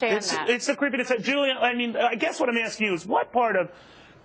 It's the creepiness. Julian, I mean, I guess what I'm asking you is what part of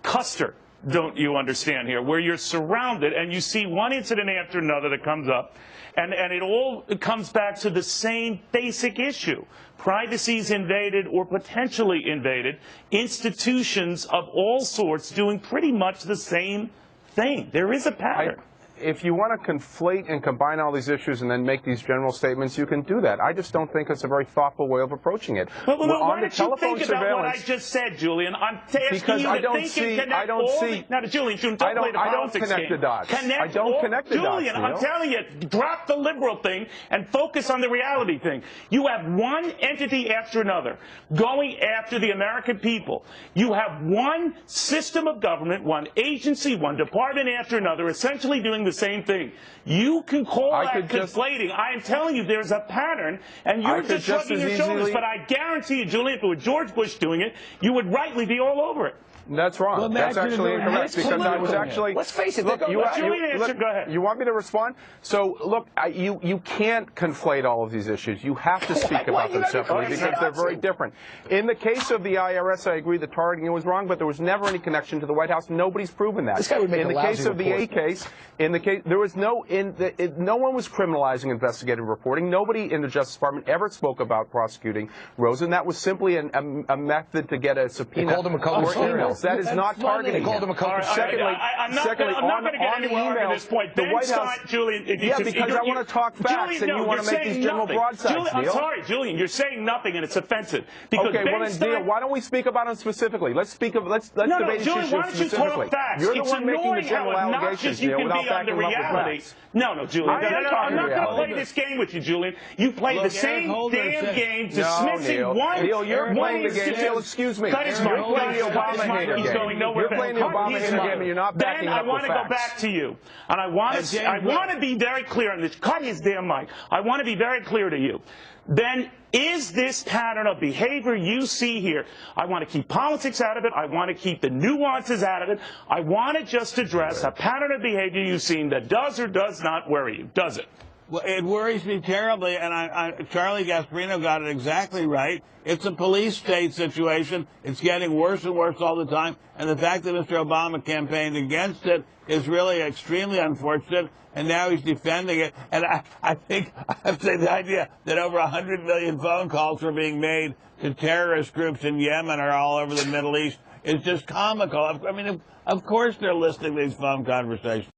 Custer don't you understand here, where you're surrounded and you see one incident after another that comes up, and it comes back to the same basic issue. Privacy's invaded or potentially invaded, institutions of all sorts doing pretty much the same thing. There is a pattern. If you want to conflate and combine all these issues and then make these general statements, you can do that. I just don't think it's a very thoughtful way of approaching it. Well, why don't you think about what I just said, Julian? I'm asking you to think and connect all the... Now, Julian, don't play the politics game. I don't connect the dots. I don't connect the dots, Julian, I'm telling you, drop the liberal thing and focus on the reality thing. You have one entity after another going after the American people. You have one system of government, one agency, one department after another, essentially doing the same thing. You can call that conflating. I am telling you there's a pattern, and you're just shrugging your shoulders. But I guarantee you, Julian, if it were George Bush doing it, you would rightly be all over it. That's wrong. Well, that's actually incorrect because I was actually... Let's face it. Look, go ahead. You want me to respond? So, look, you can't conflate all of these issues. You have to speak about them separately because they're very different. In the case of the IRS, I agree the targeting was wrong, but there was never any connection to the White House. Nobody's proven that. This guy would make in the case of the A case, there was no one was criminalizing investigative reporting. Nobody in the Justice Department ever spoke about prosecuting Rosen. That was simply a method to get a subpoena. They called him a color. That is not targeting. They called him a color. Secondly, I'm not going to get anywhere at this point. The White House, Julian, because I want to talk facts, and you want to make these general broadsides. I'm sorry, Julian, you're saying nothing, and it's offensive. Okay, well then, Neil, why don't we speak about them specifically? Let's debate issues specifically. Why don't you talk facts? You're the one making the general allegations, Neil, without backing them up with facts. No, Julian. I'm not going to play this game with you, Julian. You play the same damn game, dismissing one. Neil, you're playing the game. Neil, excuse me. Cut his mic. You're playing the Obama hater game. You're playing the Obama hater game, and you're not backing up with facts. Ben, I want to go back to you, and I want to be very clear on this. Cut his damn mic. I want to be very clear to you. Ben, is this pattern of behavior you see here? I want to keep politics out of it. I want to keep the nuances out of it. I want to just address a pattern of behavior you've seen that does or does not worry you. Does it? Well, it worries me terribly, and Charlie Gasparino got it exactly right. It's a police state situation. It's getting worse and worse all the time, and the fact that Mr. Obama campaigned against it is really extremely unfortunate, and now he's defending it. And I think I have to say the idea that over 100 million phone calls were being made to terrorist groups in Yemen or all over the Middle East is just comical. I mean, of course they're listening to these phone conversations.